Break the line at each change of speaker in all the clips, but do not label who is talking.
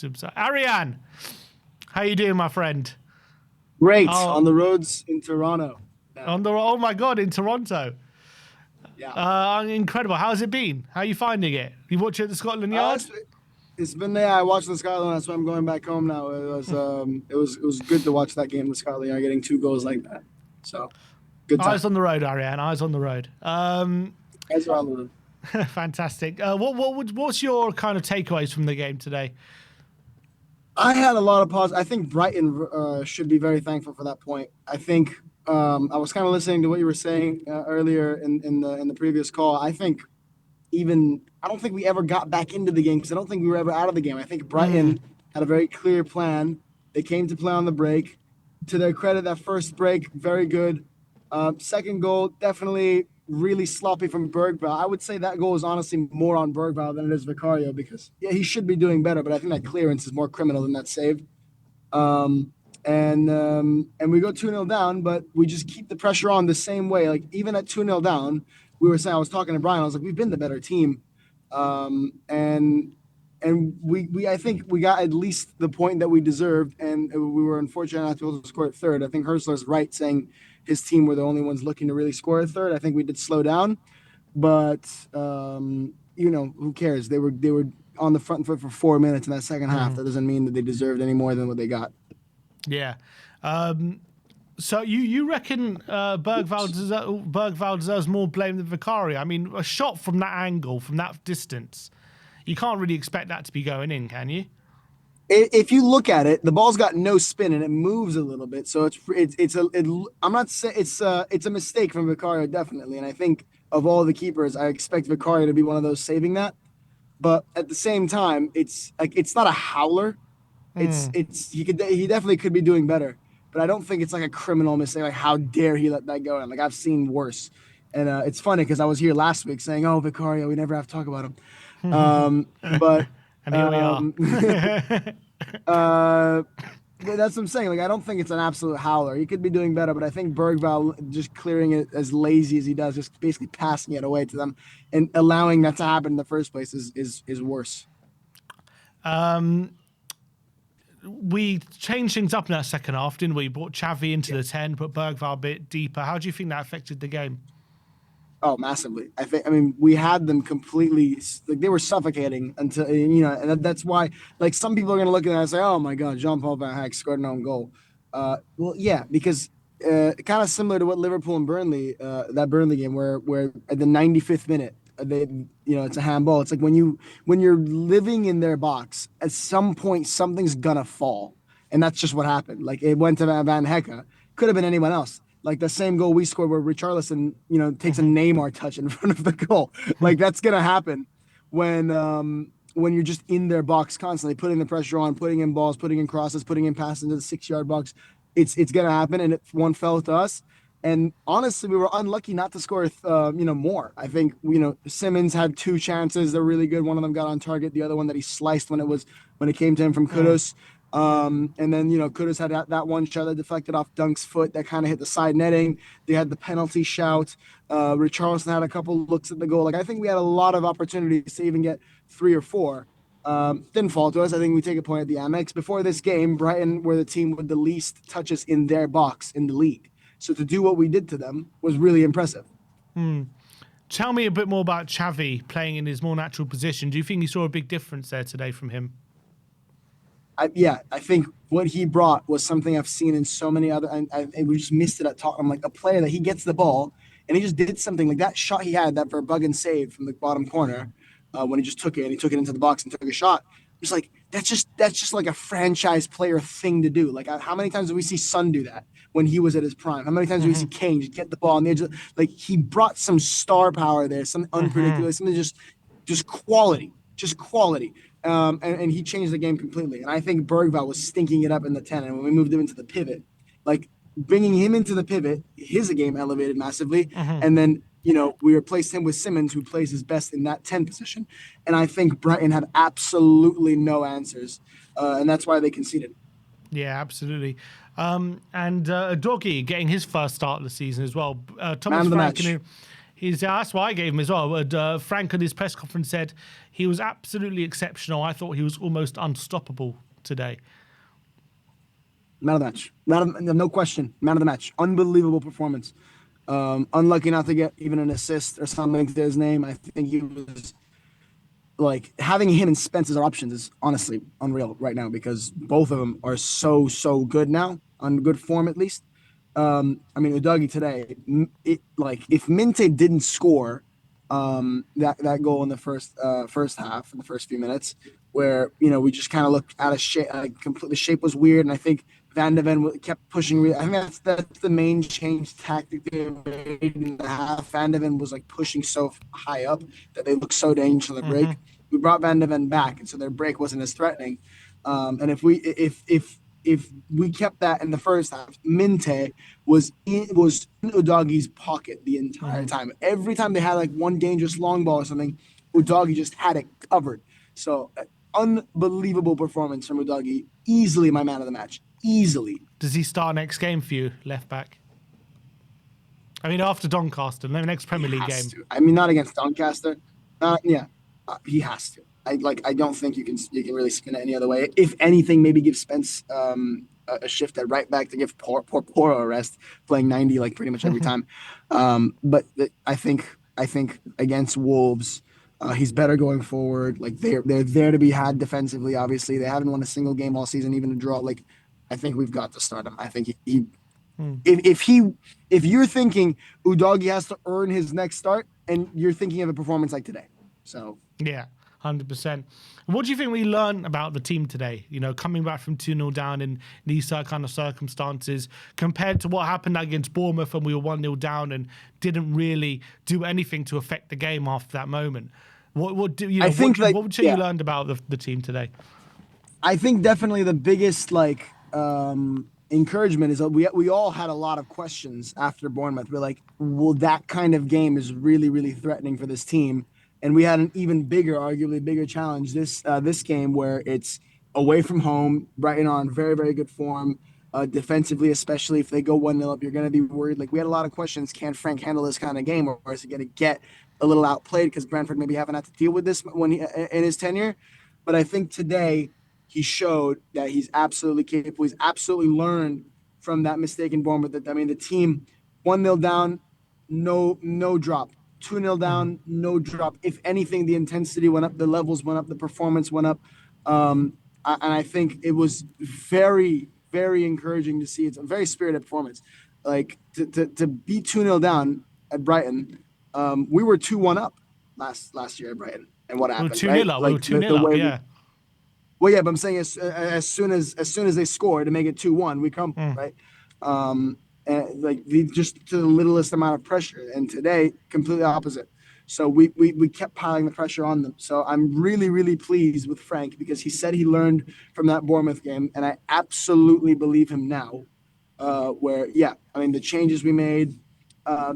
to himself. ARIAN, how you doing, my friend?
Great. On the roads in Toronto.
Yeah. Oh my God, in Toronto.
Yeah.
Incredible. How's it been? How are you finding it? You watch it at the Scotland Yard?
It's been there. I watched the Scotland. That's why I'm going back home now. It was good to watch that game in Scotland Yard, getting 2 goals like that. So good time.
Eyes on the road, ARIAN. Eyes on the road.
Eyes are on the road.
Fantastic. What's your kind of takeaways from the game today?
I had a lot of pause. I think Brighton should be very thankful for that point. I think I was kind of listening to what you were saying earlier in the previous call. I don't think we ever got back into the game because I don't think we were ever out of the game. I think Brighton had a very clear plan. They came to play on the break. To their credit, that first break, very good. Second goal, definitely really sloppy from Bergvall. I would say that goal is honestly more on Bergvall than it is Vicario because, yeah, he should be doing better, but I think that clearance is more criminal than that save. And we go 2-0 down, but we just keep the pressure on the same way. Like, even at 2-0 down, we were saying, I was talking to Brian, I was like, we've been the better team. And I think we got at least the point that we deserved, and we were unfortunate not to be able to score at third. I think Hurstler's right saying his team were the only ones looking to really score at third. I think we did slow down, but who cares? They were on the front foot for 4 minutes in that second half. That doesn't mean that they deserved any more than what they got.
Yeah. So you reckon Bergvall deserves more blame than Vicario? I mean, a shot from that angle, from that distance, you can't really expect that to be going in, can you?
If you look at it, the ball's got no spin and it moves a little bit. So I'm not saying it's a mistake from Vicario, definitely. And I think of all the keepers, I expect Vicario to be one of those saving that. But at the same time, it's not a howler. He definitely could be doing better. But I don't think it's like a criminal mistake. Like, how dare he let that go? And like, I've seen worse. And it's funny because I was here last week saying, "Oh, Vicario, we never have to talk about him." But
and here we
are. That's what I'm saying. Like, I don't think it's an absolute howler. He could be doing better, but I think Bergvall just clearing it as lazy as he does, just basically passing it away to them and allowing that to happen in the first place is worse.
We changed things up in that second half, didn't we? Brought Xavi into the 10, put Bergvall a bit deeper. How do you think that affected the game?
Oh, massively. I mean, we had them completely, like, they were suffocating until, and that's why, like, some people are going to look at that and say, oh my God, Jean-Paul Van Hag scored an own goal. Well, yeah, because kind of similar to what Liverpool and Burnley, that Burnley game where at the 95th minute, it's a handball. It's like when you're living in their box, at some point, something's going to fall. And that's just what happened. Like, it went to Van Hecke. Could have been anyone else. Like the same goal we scored where Richarlison, takes a Neymar touch in front of the goal. Like, that's going to happen when you're just in their box constantly, putting the pressure on, putting in balls, putting in crosses, putting in passes into the 6-yard box. It's going to happen. And one fell to us. And honestly, we were unlucky not to score, more. I think, Simmons had 2 chances that were really good. One of them got on target. The other one that he sliced when it came to him from Kudus. And then, Kudus had that one shot that deflected off Dunk's foot that kind of hit the side netting. They had the penalty shout. Richarlison had a couple looks at the goal. Like, I think we had a lot of opportunities to even get 3 or 4. Didn't fall to us. I think we take a point at the Amex. Before this game, Brighton were the team with the least touches in their box in the league. So to do what we did to them was really impressive.
Tell me a bit more about Xavi playing in his more natural position. Do you think you saw a big difference there today from him?
I think what he brought was something I've seen in so many other, and we just missed it at Tottenham. Like, a player that he gets the ball and he just did something like that shot he had, that Verbruggen save from the bottom corner, when he just took it and he took it into the box and took a shot. It's like, that's just like a franchise player thing to do. Like, how many times did we see Son do that when he was at his prime? How many times did we see Kane just get the ball on the edge of, like, he brought some star power there, some unpredictable, something just quality. And he changed the game completely. And I think Bergvall was stinking it up in the 10. And when we moved him into the pivot, like, bringing him into the pivot, his game elevated massively. And then, we replaced him with Simmons, who plays his best in that 10 position. And I think Brighton had absolutely no answers. And that's why they conceded.
Yeah, absolutely. And Udogie getting his first start of the season as well. Thomas Frank, That's why I gave him as well. Frank at his press conference said he was absolutely exceptional. I thought he was almost unstoppable today.
Man of the match. No question. Man of the match. Unbelievable performance. Unlucky not to get even an assist or something to his name. I think he was like having him and Spence as our options is honestly unreal right now because both of them are so good now, on good form at least. I mean, Udogie today, if Minte didn't score that goal in the first half, in the first few minutes, where we just kind of looked out of shape, the shape was weird, and I think Van de Ven kept pushing. I think that's the main change tactic they made in the half. Van de Ven was like pushing so high up that they looked so dangerous on the break. We brought Van de Ven back, and so their break wasn't as threatening. And if we kept that in the first half, Minte was in Udogie's pocket the entire time. Every time they had like one dangerous long ball or something, Udogie just had it covered. So unbelievable performance from Udogie. Easily my man of the match. Easily.
Does he start next game for you, left back? I mean, after Doncaster, the next Premier League game.
I mean, not against Doncaster. He has to. I don't think you can really spin it any other way. If anything, maybe give Spence a shift at right back to give Poro a rest, playing 90 like pretty much every time. But I think against Wolves, he's better going forward. Like they're there to be had defensively. Obviously, they haven't won a single game all season, even a draw. Like I think we've got to start him. I think if you're thinking Udogie has to earn his next start, and you're thinking of a performance like today, so
yeah. 100%. What do you think we learned about the team today? Coming back from 2-0 down in these kind of circumstances, compared to what happened against Bournemouth when we were 1-0 down and didn't really do anything to affect the game after that moment. What would you learned about the team today?
I think definitely the biggest encouragement is that we all had a lot of questions after Bournemouth. We're like, well, that kind of game is really, really threatening for this team. And we had an even arguably bigger challenge this game where it's away from home. Brighton on very, very good form. Defensively, especially if they go 1-0 up, you're going to be worried. Like we had a lot of questions. Can Frank handle this kind of game, or is he going to get a little outplayed because Brentford maybe haven't had to deal with this in his tenure? But I think today he showed that he's absolutely capable. He's absolutely learned from that mistake in Bournemouth. The team 1-0 down, no drop. 2-0 down, no drop. If anything, the intensity went up, the levels went up, the performance went up. And I think it was very, very encouraging to see. It's a very spirited performance. Like to be 2-0 down at Brighton, we were 2-1 up last year at Brighton. And what happened?
We were 2-0 up. We were 2-0 up, yeah.
Well, yeah, but I'm saying as soon as they score to make it 2-1, we crumble, right? And just to the littlest amount of pressure. And today, completely opposite. So we kept piling the pressure on them. So I'm really, really pleased with Frank because he said he learned from that Bournemouth game, and I absolutely believe him now. The changes we made.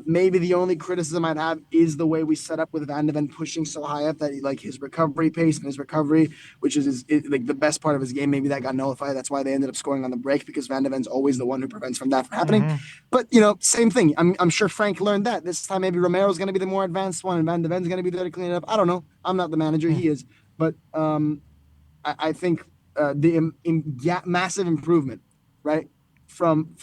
Maybe the only criticism I'd have is the way we set up with Van de Ven pushing so high up that his recovery pace and his recovery, which is the best part of his game, maybe that got nullified. That's why they ended up scoring on the break because Van de Ven's always the one who prevents from that from happening. But same thing. I'm sure Frank learned that this time. Maybe Romero's going to be the more advanced one, and Van de Ven's going to be there to clean it up. I don't know. I'm not the manager. He is, but I think the massive improvement, right, from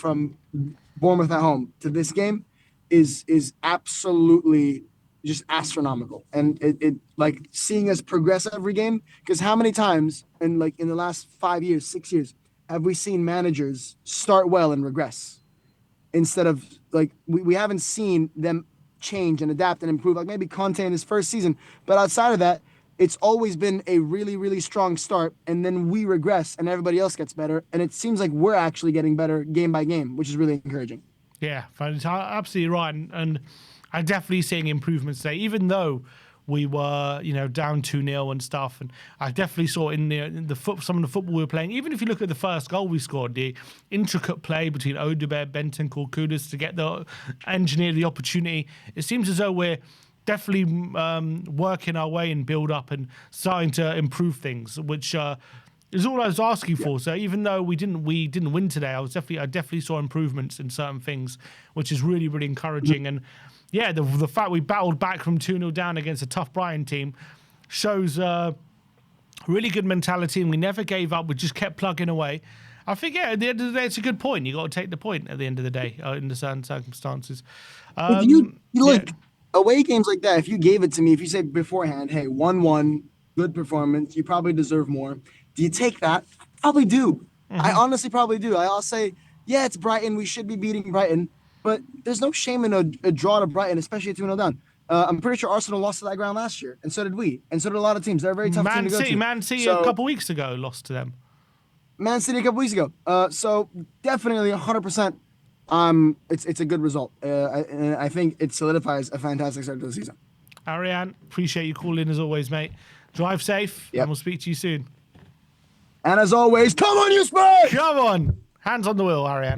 Bournemouth at home to this game is absolutely just astronomical. And it seeing us progress every game, because how many times in the last 5 years, 6 years, have we seen managers start well and regress instead of we haven't seen them change and adapt and improve, like maybe Conte in his first season. But outside of that, it's always been a really, really strong start, and then we regress and everybody else gets better. And it seems like we're actually getting better game by game, which is really encouraging.
Yeah, absolutely right. And I'm definitely seeing improvements today, even though we were, down 2-0 and stuff. And I definitely saw in some of the football we were playing, even if you look at the first goal we scored, the intricate play between Odegaard, Bentancur, Kudus to engineer the opportunity. It seems as though we're definitely working our way and build up and starting to improve things, which is all I was asking for. So even though we didn't win today, I definitely saw improvements in certain things, which is really, really encouraging. And yeah, the fact we battled back from 2-0 down against a tough Brighton team shows really good mentality, and we never gave up. We just kept plugging away. I think, yeah, at the end of the day, it's a good point. You got to take the point at the end of the day in the certain circumstances.
If you look
yeah.
away games like that, if you gave it to me, if you say beforehand, hey, 1-1, good performance, you probably deserve more. Do you take that? Probably do. I honestly probably do. I'll say, yeah, it's Brighton. We should be beating Brighton, but there's no shame in a draw to Brighton, especially at 2-0 down. I'm pretty sure Arsenal lost to that ground last year, and so did we, and so did a lot of teams. They're a very tough team to go to.
Man City
So,
a couple weeks ago lost to them.
Man City a couple weeks ago. So definitely 100%. It's a good result. I think it solidifies a fantastic start to the season.
ARIAN, appreciate you calling as always, mate. Drive safe, and we'll speak to you soon.
And as always, come on, you Spurs!
Come on, hands on the wheel, ARIAN.